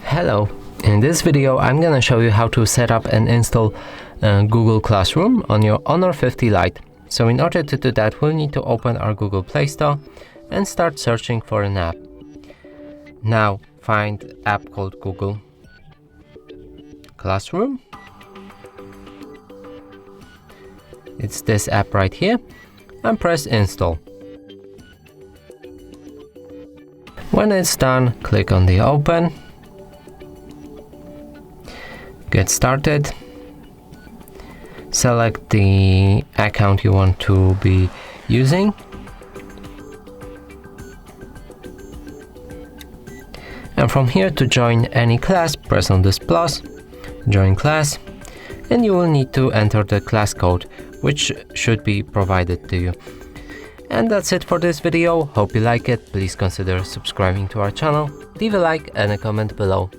Hello, in this video I'm gonna show you how to set up and install Google Classroom on your Honor 50 Lite. So in order to do that, we'll need to open our Google Play Store and start searching for an app. Now find app called Google Classroom. It's this app right here, and press install. When it's done, click on the open. Get started. Select the account you want to be using. And from here, to join any class, press on this plus, join class, and you will need to enter the class code, which should be provided to you. And that's it for this video. Hope you like it. Please consider subscribing to our channel, leave a like and a comment below.